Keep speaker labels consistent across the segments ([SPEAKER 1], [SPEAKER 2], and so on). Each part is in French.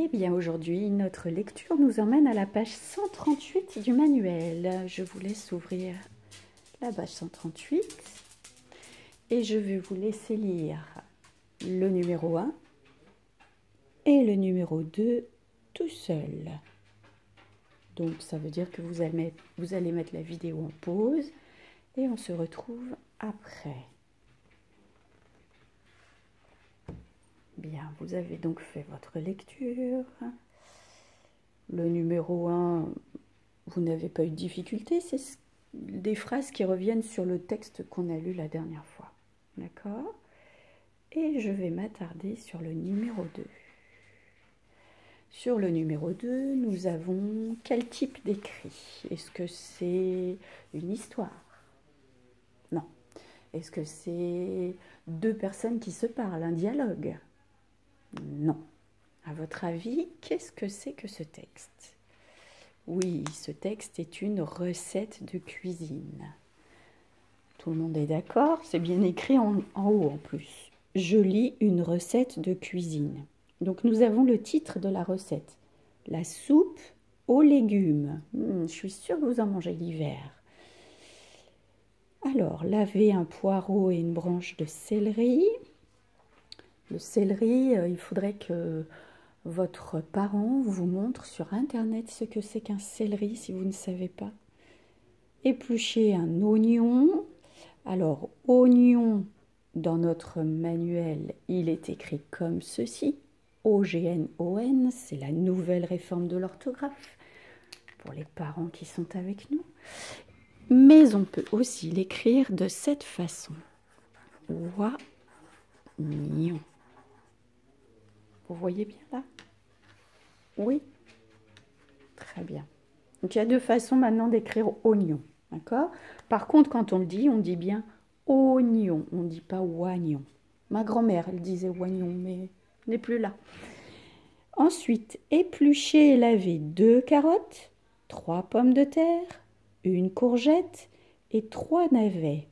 [SPEAKER 1] Eh bien, aujourd'hui, notre lecture nous emmène à la page 138 du manuel. Je vous laisse ouvrir la page 138 et je vais vous laisser lire le numéro 1 et le numéro 2 tout seul. Donc, ça veut dire que vous allez mettre la vidéo en pause et on se retrouve après. Bien, vous avez donc fait votre lecture. Le numéro 1, vous n'avez pas eu de difficulté, c'est des phrases qui reviennent sur le texte qu'on a lu la dernière fois. D'accord? Et je vais m'attarder sur le numéro 2. Sur le numéro 2, nous avons quel type d'écrit? Est-ce que c'est une histoire? Non. Est-ce que c'est deux personnes qui se parlent, un dialogue? Non. À votre avis, qu'est-ce que c'est que ce texte? Oui, ce texte est une recette de cuisine. Tout le monde est d'accord? C'est bien écrit en haut en plus. Je lis une recette de cuisine. Donc nous avons le titre de la recette. La soupe aux légumes. Je suis sûre que vous en mangez l'hiver. Alors, lavez un poireau et une branche de céleri. Le céleri, il faudrait que votre parent vous montre sur Internet ce que c'est qu'un céleri si vous ne savez pas. Épluchez un oignon. Alors, oignon, dans notre manuel, il est écrit comme ceci. O-G-N-O-N, c'est la nouvelle réforme de l'orthographe pour les parents qui sont avec nous. Mais on peut aussi l'écrire de cette façon. Oignon. Vous voyez bien là? Oui? Très bien. Donc il y a deux façons maintenant d'écrire oignon. D'accord? Par contre, quand on le dit, on dit bien oignon. On ne dit pas oignon. Ma grand-mère, elle disait oignon, mais n'est plus là. Ensuite, éplucher et laver 2 carottes, 3 pommes de terre, 1 courgette et 3 navets.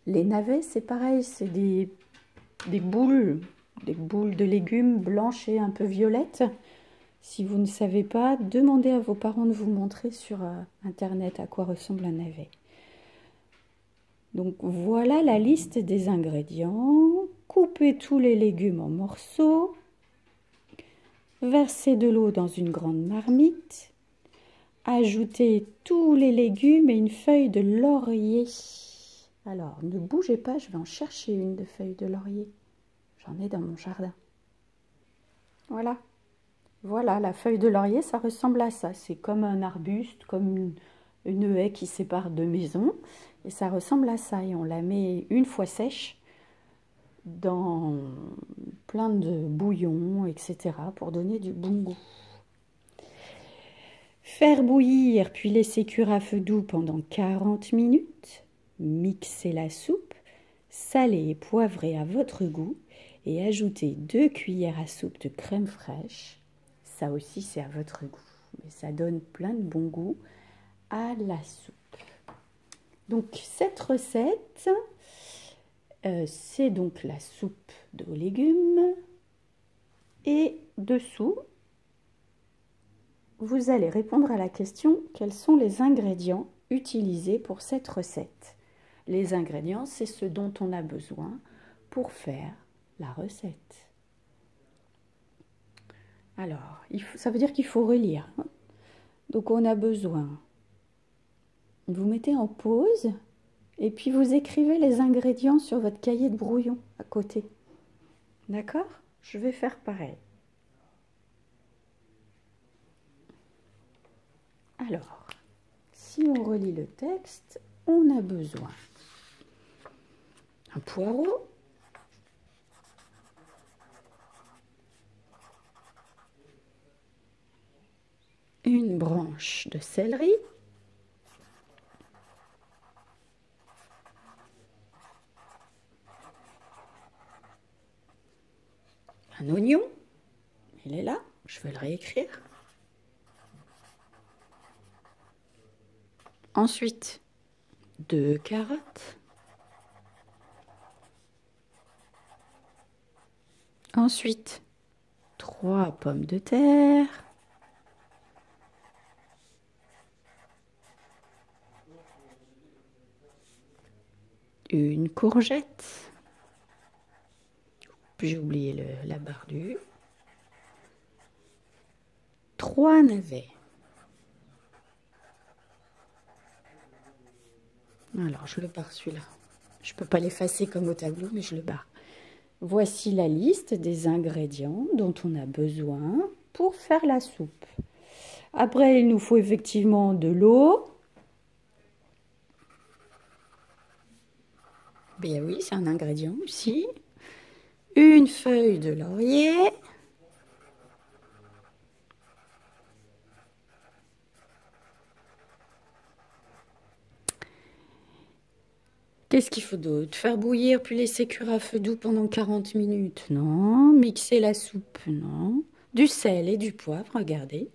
[SPEAKER 1] Les navets, c'est pareil, c'est des boules de légumes blanches et un peu violettes. Si vous ne savez pas, demandez à vos parents de vous montrer sur Internet à quoi ressemble un navet. Donc voilà la liste des ingrédients. Coupez tous les légumes en morceaux. Versez de l'eau dans une grande marmite. Ajoutez tous les légumes et une feuille de laurier. Alors, ne bougez pas, je vais en chercher une de feuille de laurier. J'en ai dans mon jardin. Voilà. Voilà, la feuille de laurier, ça ressemble à ça. C'est comme un arbuste, comme une haie qui sépare deux maisons. Et ça ressemble à ça. Et on la met une fois sèche dans plein de bouillon, etc. pour donner du bon goût. Faire bouillir puis laisser cuire à feu doux pendant 40 minutes. Mixer la soupe, saler et poivrer à votre goût et ajouter 2 cuillères à soupe de crème fraîche. Ça aussi, c'est à votre goût. Mais ça donne plein de bon goût à la soupe. Donc, cette recette, c'est donc la soupe de légumes. Et dessous, vous allez répondre à la question « Quels sont les ingrédients utilisés pour cette recette ?» Les ingrédients, c'est ce dont on a besoin pour faire la recette. Alors, ça veut dire qu'il faut relire. Donc, on a besoin. Vous mettez en pause et puis vous écrivez les ingrédients sur votre cahier de brouillon à côté. D'accord? Je vais faire pareil. Alors, si on relit le texte, on a besoin d'un poireau, une branche de céleri, un oignon, il est là, je vais le réécrire. Ensuite, 2 carottes. Ensuite, 3 pommes de terre, une courgette, puis j'ai oublié la bardure, 3 navets. Alors, je le barre celui-là. Je ne peux pas l'effacer comme au tableau, mais je le barre. Voici la liste des ingrédients dont on a besoin pour faire la soupe. Après, il nous faut effectivement de l'eau. Bien oui, c'est un ingrédient aussi. Une feuille de laurier. Qu'est-ce qu'il faut d'autre? Faire bouillir puis laisser cuire à feu doux pendant 40 minutes? Non. Mixer la soupe? Non. Du sel et du poivre, regardez.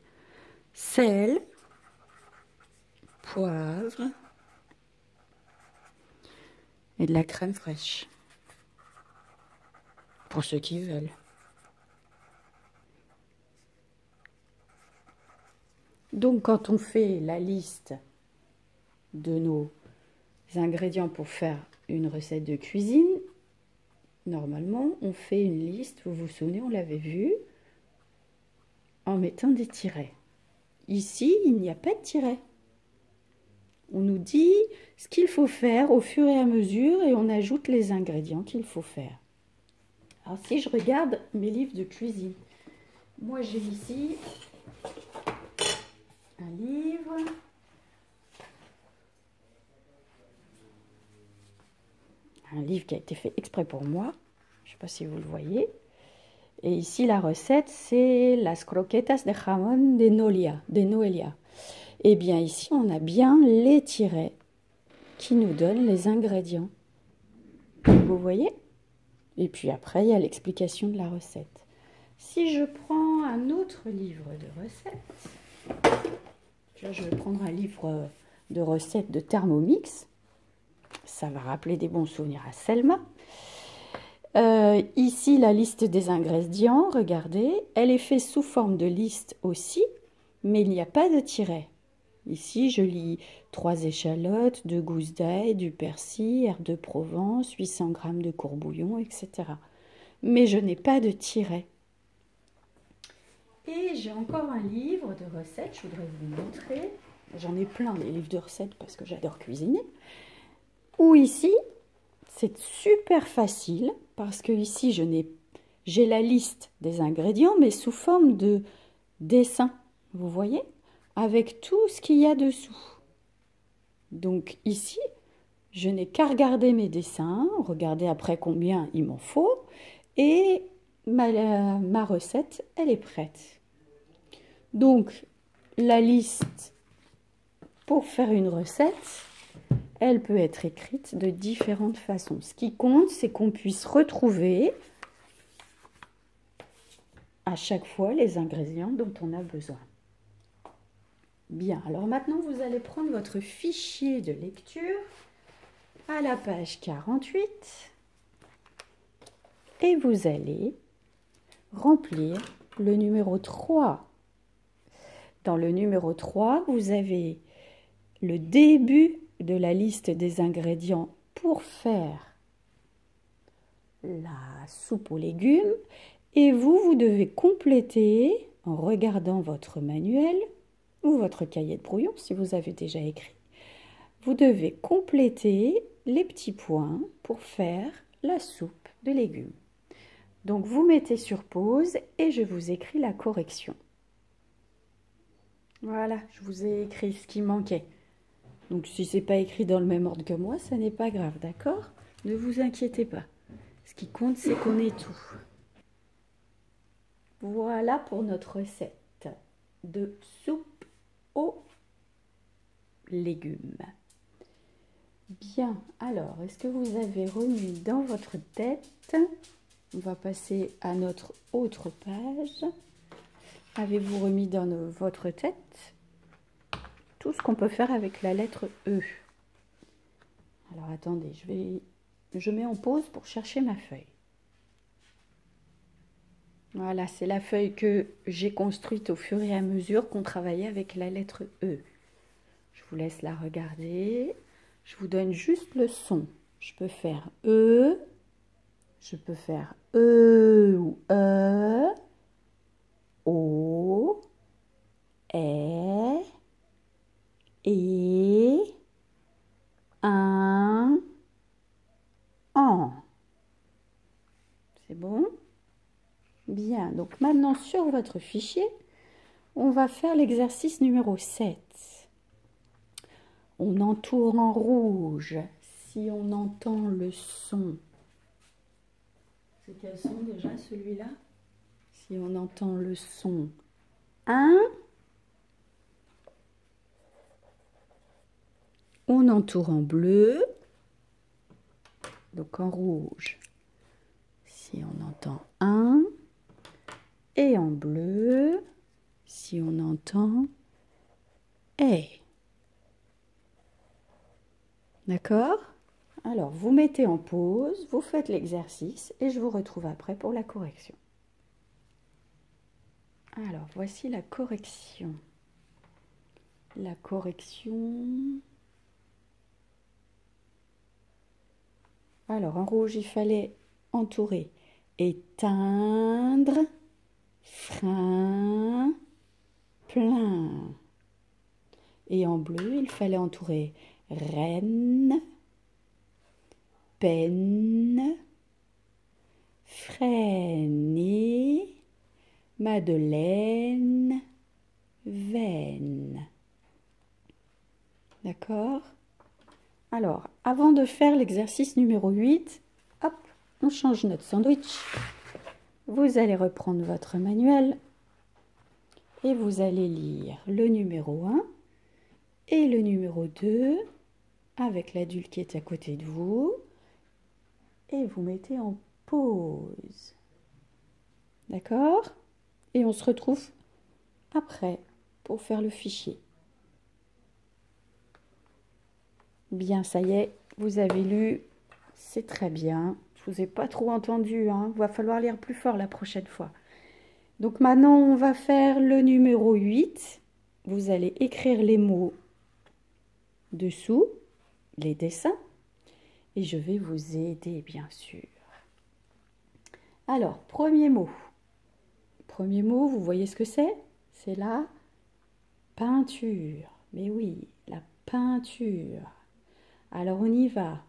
[SPEAKER 1] Sel, poivre et de la crème fraîche. Pour ceux qui veulent. Donc quand on fait la liste de nos ingrédients pour faire une recette de cuisine, normalement on fait une liste, vous vous souvenez, on l'avait vu, en mettant des tirets. Ici, il n'y a pas de tirets. On nous dit ce qu'il faut faire au fur et à mesure et on ajoute les ingrédients qu'il faut faire. Alors si je regarde mes livres de cuisine, moi j'ai ici un livre. Un livre qui a été fait exprès pour moi. Je ne sais pas si vous le voyez. Et ici, la recette, c'est las croquetas de jamón de Noelia. Et bien ici, on a bien les tirets qui nous donnent les ingrédients. Vous voyez? Et puis après, il y a l'explication de la recette. Si je prends un autre livre de recettes, je vais prendre un livre de recettes de Thermomix. Ça va rappeler des bons souvenirs à Selma. Ici, la liste des ingrédients, regardez, elle est faite sous forme de liste aussi, mais il n'y a pas de tiret. Ici, je lis 3 échalotes, 2 gousses d'ail, du persil, herbes de Provence, 800 g de courbouillon, etc. Mais je n'ai pas de tiret. Et j'ai encore un livre de recettes, je voudrais vous montrer. J'en ai plein, les livres de recettes, parce que j'adore cuisiner. Où ici, c'est super facile, parce que ici, j'ai la liste des ingrédients, mais sous forme de dessin, vous voyez, avec tout ce qu'il y a dessous. Donc ici, je n'ai qu'à regarder mes dessins, regarder après combien il m'en faut, et ma recette, elle est prête. Donc, la liste pour faire une recette, elle peut être écrite de différentes façons. Ce qui compte, c'est qu'on puisse retrouver à chaque fois les ingrédients dont on a besoin. Bien, alors maintenant, vous allez prendre votre fichier de lecture à la page 48 et vous allez remplir le numéro 3. Dans le numéro 3, vous avez le début de la liste des ingrédients pour faire la soupe aux légumes et vous devez compléter en regardant votre manuel ou votre cahier de brouillon si vous avez déjà écrit. Vous devez compléter les petits points pour faire la soupe de légumes. Donc vous mettez sur pause et je vous écris la correction. Voilà, je vous ai écrit ce qui manquait. Donc si ce n'est pas écrit dans le même ordre que moi, ça n'est pas grave, d'accord? Ne vous inquiétez pas. Ce qui compte, c'est qu'on ait tout. Voilà pour notre recette de soupe aux légumes. Bien, alors, est-ce que vous avez remis dans votre tête? On va passer à notre autre page. Avez-vous remis dans votre tête tout ce qu'on peut faire avec la lettre E? Alors, attendez, je mets en pause pour chercher ma feuille. Voilà, c'est la feuille que j'ai construite au fur et à mesure qu'on travaillait avec la lettre E. Je vous laisse la regarder. Je vous donne juste le son. Je peux faire E, je peux faire E ou E, O, E, un, en. C'est bon? Bien, donc maintenant sur votre fichier, on va faire l'exercice numéro 7. On entoure en rouge si on entend le son. C'est quel son déjà celui-là? Si on entend le son 1, on entoure en bleu, donc en rouge. Si on entend 1, et en bleu, si on entend et. D'accord? Alors, vous mettez en pause, vous faites l'exercice et je vous retrouve après pour la correction. Alors, voici la correction. La correction. Alors, en rouge, il fallait entourer éteindre, frein, plein. Et en bleu, il fallait entourer reine, peine, freiner, Madeleine, veine. D'accord? Alors, avant de faire l'exercice numéro 8, hop, on change notre sandwich. Vous allez reprendre votre manuel et vous allez lire le numéro 1 et le numéro 2 avec l'adulte qui est à côté de vous et vous mettez en pause. D'accord? Et on se retrouve après pour faire le fichier. Bien, ça y est, vous avez lu, c'est très bien. Je ne vous ai pas trop entendu, hein. Il va falloir lire plus fort la prochaine fois. Donc maintenant, on va faire le numéro 8. Vous allez écrire les mots dessous, les dessins, et je vais vous aider, bien sûr. Alors, premier mot. Premier mot, vous voyez ce que c'est? C'est la peinture. Mais oui, la peinture. Alors, on y va.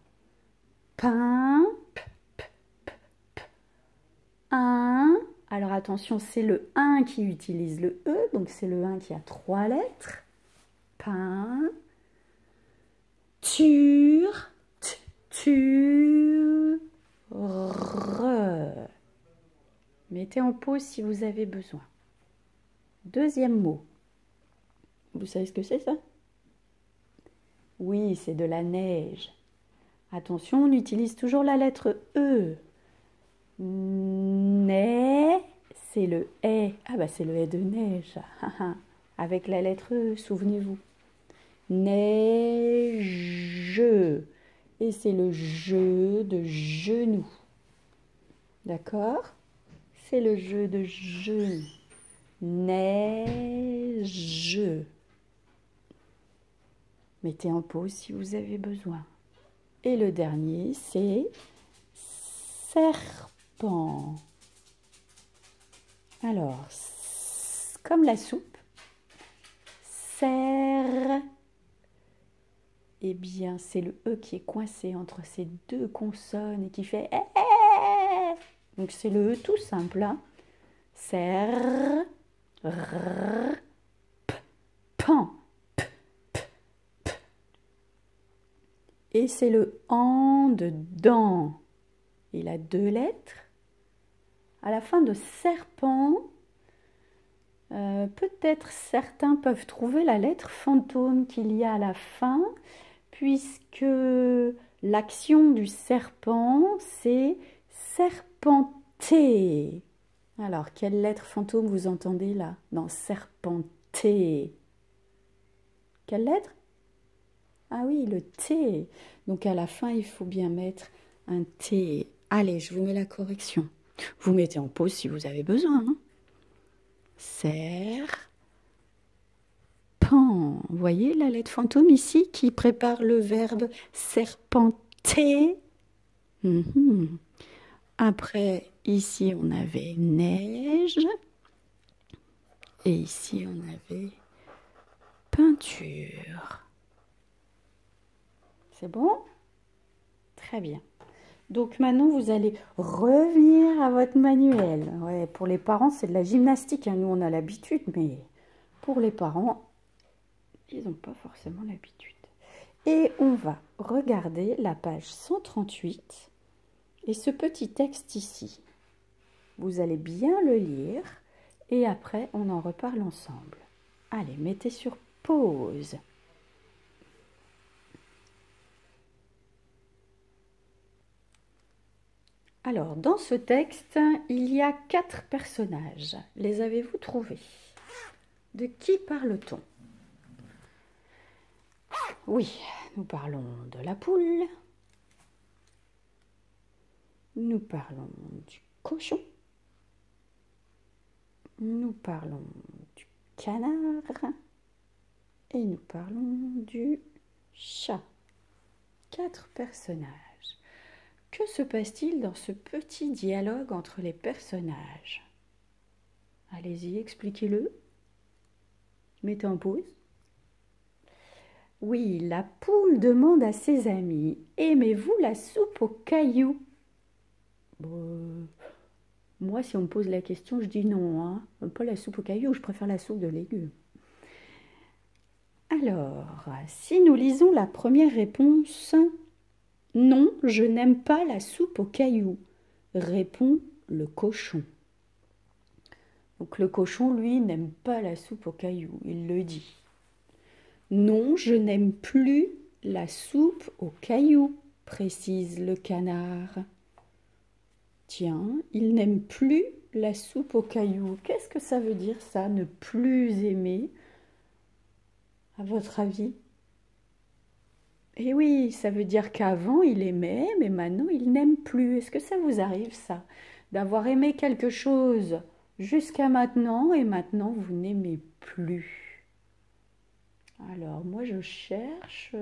[SPEAKER 1] Peint, un. Alors, attention, c'est le 1 qui utilise le E, donc c'est le 1 qui a 3 lettres. Peint, ture, ture, re. Mettez en pause si vous avez besoin. Deuxième mot. Vous savez ce que c'est ça? Oui, c'est de la neige. Attention, on utilise toujours la lettre E. Ne, c'est le est. Ah bah c'est le est de neige. Avec la lettre E, souvenez-vous. Neige. Et c'est le jeu de genou. D'accord? C'est le jeu de genou. Neige. Mettez en pause si vous avez besoin. Et le dernier, c'est serpent. Alors, comme la soupe, serre. Eh bien, c'est le E qui est coincé entre ces deux consonnes et qui fait eh. Donc, c'est le E tout simple. Hein. Serre. R, p, pan. Et c'est le en de dent. Il a 2 lettres. À la fin de serpent, peut-être certains peuvent trouver la lettre fantôme qu'il y a à la fin, puisque l'action du serpent, c'est serpenter. Alors, quelle lettre fantôme vous entendez là? Dans serpenter. Quelle lettre? Ah oui, le T. Donc à la fin, il faut bien mettre un T. Allez, je vous mets la correction. Vous mettez en pause si vous avez besoin. Hein. Serpent. Vous voyez la lettre fantôme ici qui prépare le verbe serpenter. Après, ici, on avait neige. Et ici, on avait peinture. C'est bon? Très bien. Donc maintenant, vous allez revenir à votre manuel. Ouais, pour les parents, c'est de la gymnastique. Hein. Nous, on a l'habitude, mais pour les parents, ils n'ont pas forcément l'habitude. Et on va regarder la page 138 et ce petit texte ici. Vous allez bien le lire et après, on en reparle ensemble. Allez, mettez sur pause. Alors, dans ce texte, il y a 4 personnages. Les avez-vous trouvés? De qui parle-t-on? Oui, nous parlons de la poule. Nous parlons du cochon. Nous parlons du canard. Et nous parlons du chat. 4 personnages. Que se passe-t-il dans ce petit dialogue entre les personnages? Allez-y, expliquez-le. Mettez en pause. Oui, la poule demande à ses amis, « Aimez-vous la soupe aux cailloux ?» Moi, si on me pose la question, je dis non. Hein. Pas la soupe aux cailloux, je préfère la soupe de légumes. Alors, si nous lisons la première réponse... Non, je n'aime pas la soupe aux cailloux, répond le cochon. Donc le cochon, lui, n'aime pas la soupe aux cailloux, il le dit. Non, je n'aime plus la soupe aux cailloux, précise le canard. Tiens, il n'aime plus la soupe aux cailloux. Qu'est-ce que ça veut dire ça, ne plus aimer, à votre avis ? Eh oui, ça veut dire qu'avant il aimait, mais maintenant il n'aime plus. Est-ce que ça vous arrive ça? D'avoir aimé quelque chose jusqu'à maintenant et maintenant vous n'aimez plus. Alors moi je cherche...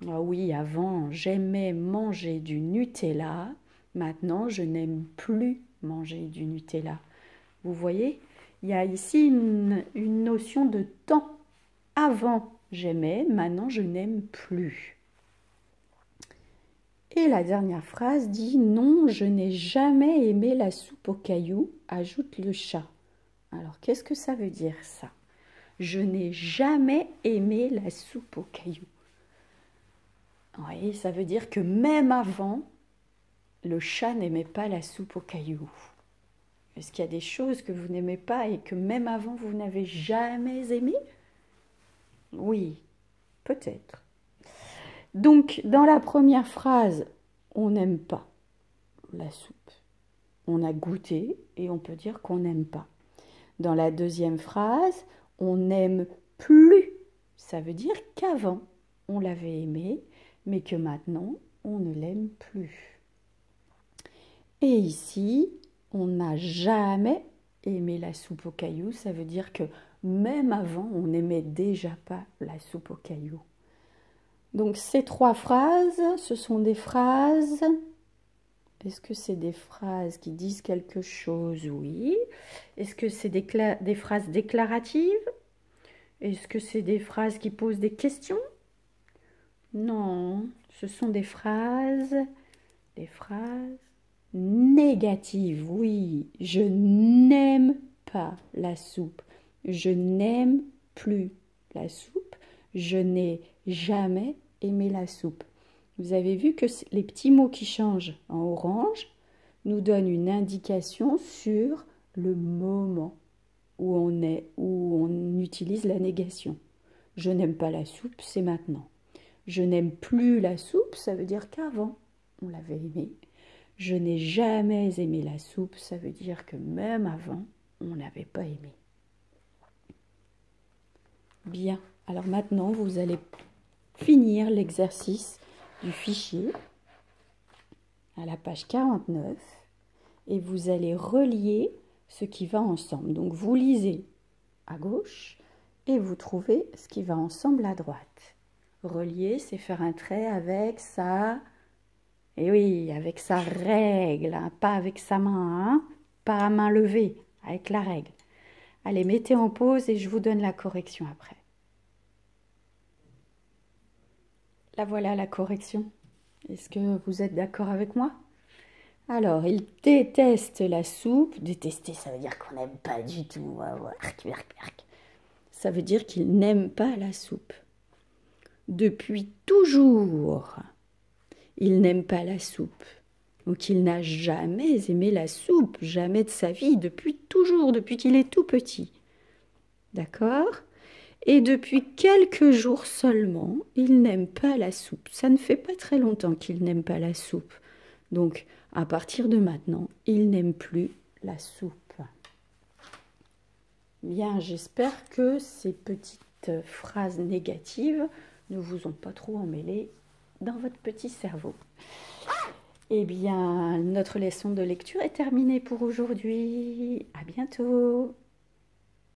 [SPEAKER 1] Ah oui, avant j'aimais manger du Nutella, maintenant je n'aime plus manger du Nutella. Vous voyez, il y a ici une notion de temps. Avant j'aimais, maintenant je n'aime plus. Et la dernière phrase dit « Non, je n'ai jamais aimé la soupe aux cailloux », ajoute le chat. Alors, qu'est-ce que ça veut dire ça? Je n'ai jamais aimé la soupe aux cailloux. Oui, ça veut dire que même avant, le chat n'aimait pas la soupe aux cailloux. Est-ce qu'il y a des choses que vous n'aimez pas et que même avant, vous n'avez jamais aimé? Oui, peut-être. Donc, dans la première phrase, on n'aime pas la soupe. On a goûté et on peut dire qu'on n'aime pas. Dans la deuxième phrase, on n'aime plus. Ça veut dire qu'avant, on l'avait aimé, mais que maintenant, on ne l'aime plus. Et ici, on n'a jamais aimé la soupe aux cailloux. Ça veut dire que même avant, on n'aimait déjà pas la soupe aux cailloux. Donc ces 3 phrases, ce sont des phrases... Est-ce que c'est des phrases qui disent quelque chose? Oui. Est-ce que c'est des phrases déclaratives? Est-ce que c'est des phrases qui posent des questions? Non, ce sont des phrases négatives. Oui, je n'aime pas la soupe. Je n'aime plus la soupe. Je n'ai jamais aimé la soupe. Vous avez vu que les petits mots qui changent en orange nous donnent une indication sur le moment où on est, où on utilise la négation. Je n'aime pas la soupe, c'est maintenant. Je n'aime plus la soupe, ça veut dire qu'avant, on l'avait aimée. Je n'ai jamais aimé la soupe, ça veut dire que même avant, on n'avait pas aimé. Bien, alors maintenant, vous allez finir l'exercice du fichier. à la page 49 et vous allez relier ce qui va ensemble. Donc vous lisez à gauche et vous trouvez ce qui va ensemble à droite. Relier, c'est faire un trait avec sa... Et oui, avec sa règle, hein, pas avec sa main, hein, pas à main levée, avec la règle. Allez, mettez en pause et je vous donne la correction après. Là voilà la correction. Est-ce que vous êtes d'accord avec moi? Alors, il déteste la soupe. Détester, ça veut dire qu'on n'aime pas du tout. Ça veut dire qu'il n'aime pas la soupe. Depuis toujours, il n'aime pas la soupe. Donc il n'a jamais aimé la soupe, jamais de sa vie, depuis toujours, depuis qu'il est tout petit. D'accord? Et depuis quelques jours seulement, il n'aime pas la soupe. Ça ne fait pas très longtemps qu'il n'aime pas la soupe. Donc, à partir de maintenant, il n'aime plus la soupe. Bien, j'espère que ces petites phrases négatives ne vous ont pas trop emmêlé dans votre petit cerveau. Eh bien, notre leçon de lecture est terminée pour aujourd'hui. À bientôt!